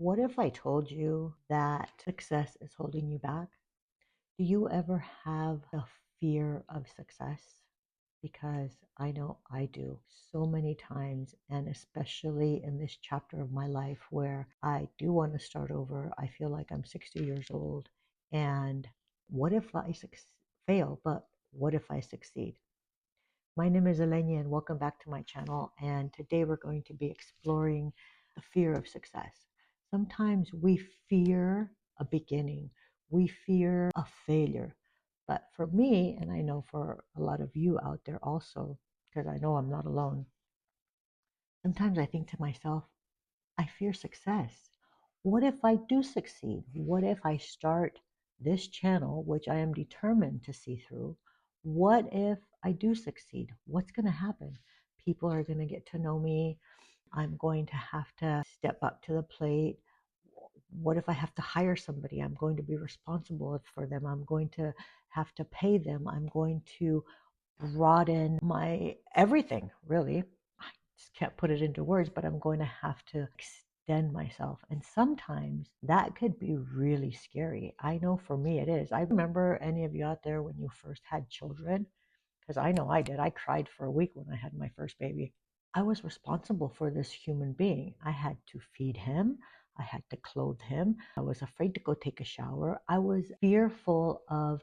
What if I told you that success is holding you back? Do you ever have a fear of success? Because I know I do so many times, and especially in this chapter of my life where I do want to start over. I feel like I'm 60 years old, and what if I fail, but what if I succeed? My name is Elenia, and welcome back to my channel. And today we're going to be exploring the fear of success. Sometimes we fear a beginning, we fear a failure. But for me, and I know for a lot of you out there also, because I know I'm not alone, sometimes I think to myself, I fear success. What if I do succeed? What if I start this channel, which I am determined to see through? What if I do succeed? What's going to happen? People are going to get to know me. I'm going to have to step up to the plate. What if I have to hire somebody? I'm going to be responsible for them. I'm going to have to pay them. I'm going to broaden my everything, really. I just can't put it into words, but I'm going to have to extend myself. And sometimes that could be really scary. I know for me it is. I remember any of you out there when you first had children, because I know I did. I cried for a week when I had my first baby. I was responsible for this human being. I had to feed him. I had to clothe him. I was afraid to go take a shower. I was fearful of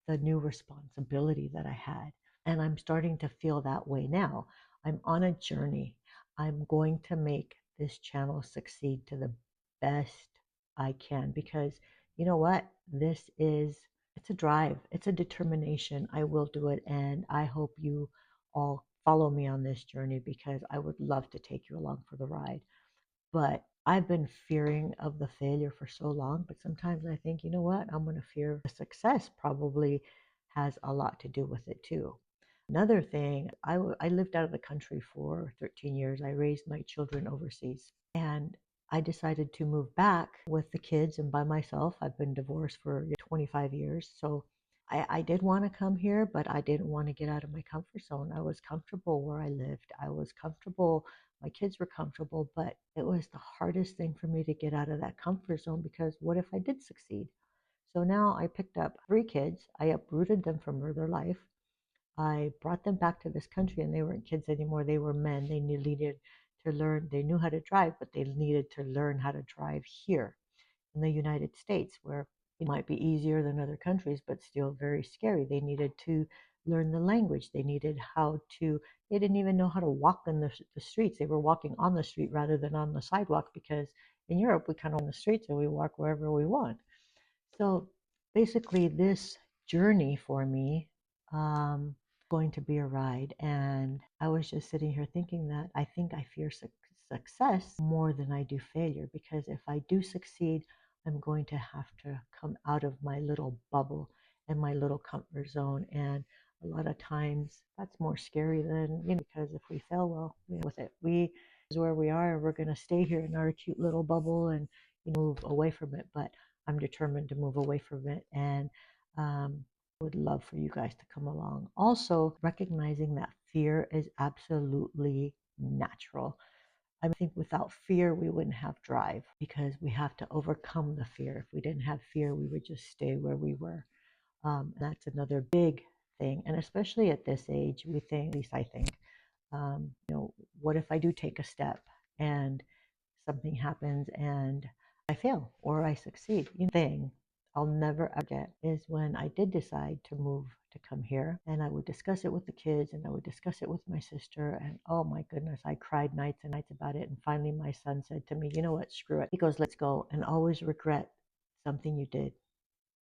the new responsibility that I had. And I'm starting to feel that way now. I'm on a journey. I'm going to make this channel succeed to the best I can because you know what? It's a drive, it's a determination. I will do it. And I hope you all follow me on this journey because I would love to take you along for the ride. But I've been fearing of the failure for so long, but sometimes I think, you know what? I'm going to fear the success probably has a lot to do with it too. Another thing, I lived out of the country for 13 years. I raised my children overseas and I decided to move back with the kids and by myself. I've been divorced for 25 years. So I did want to come here, but I didn't want to get out of my comfort zone. I was comfortable where I lived. I was comfortable. My kids were comfortable, but it was the hardest thing for me to get out of that comfort zone because what if I did succeed? So now I picked up three kids. I uprooted them from their life. I brought them back to this country and they weren't kids anymore. They were men. They needed to learn. They knew how to drive, but they needed to learn how to drive here in the United States, where it might be easier than other countries, but still very scary. They needed to learn the language. They didn't even know how to walk in the streets. They were walking on the street rather than on the sidewalk because in Europe, we kind of on the streets and we walk wherever we want. So basically, this journey for me going to be a ride. And I was just sitting here thinking that I think I fear success more than I do failure because if I do succeed, I'm going to have to come out of my little bubble and my little comfort zone. And a lot of times that's more scary than, because if we fail, well, with it. We is where we are and we're going to stay here in our cute little bubble and move away from it. But I'm determined to move away from it. And would love for you guys to come along. Also, recognizing that fear is absolutely natural. I think without fear, we wouldn't have drive because we have to overcome the fear. If we didn't have fear, we would just stay where we were. That's another big thing. And especially at this age, we think, at least I think, what if I do take a step and something happens and I fail or I succeed? Thing I'll never forget is when I did decide to move to come here and I would discuss it with the kids and I would discuss it with my sister and oh my goodness, I cried nights and nights about it. And finally my son said to me, you know what, screw it. He goes, let's go and always regret something you did.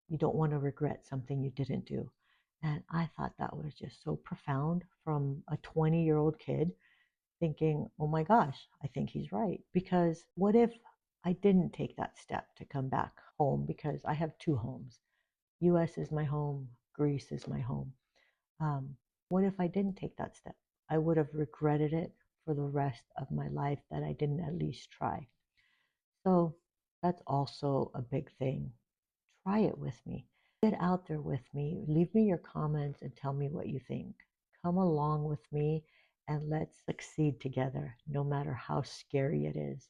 You don't want to regret something you didn't do. And I thought that was just so profound from a 20-year-old kid thinking, oh my gosh, I think he's right. Because what if I didn't take that step to come back home? Because I have two homes. US is my home, Greece is my home. What if I didn't take that step? I would have regretted it for the rest of my life that I didn't at least try. So that's also a big thing. Try it with me. Get out there with me. Leave me your comments and tell me what you think. Come along with me and let's succeed together, no matter how scary it is.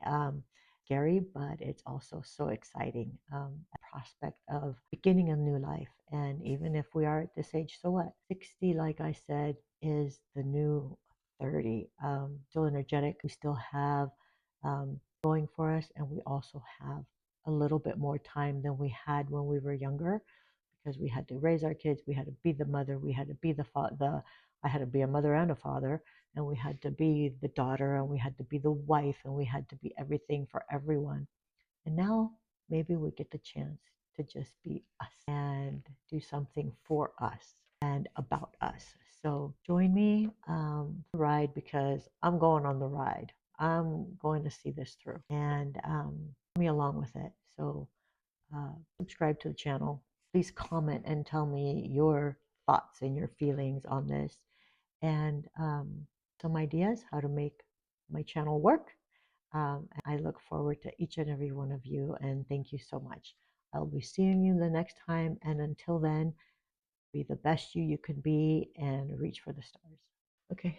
Um, scary, but it's also so exciting. A prospect of beginning a new life. And even if we are at this age, so what? 60, like I said, is the new 30. Still energetic. We still have going for us, and we also have a little bit more time than we had when we were younger because we had to raise our kids, we had to be the mother, we had to be the father. I had to be a mother and a father, and we had to be the daughter, and we had to be the wife, and we had to be everything for everyone. And now maybe we get the chance to just be us and do something for us and about us. So join me the ride because I'm going on the ride. I'm going to see this through and me along with it. So subscribe to the channel. Please comment and tell me your thoughts and your feelings on this and some ideas how to make my channel work. I look forward to each and every one of you and thank you so much. I'll be seeing you the next time. And until then, be the best you can be and reach for the stars. Okay.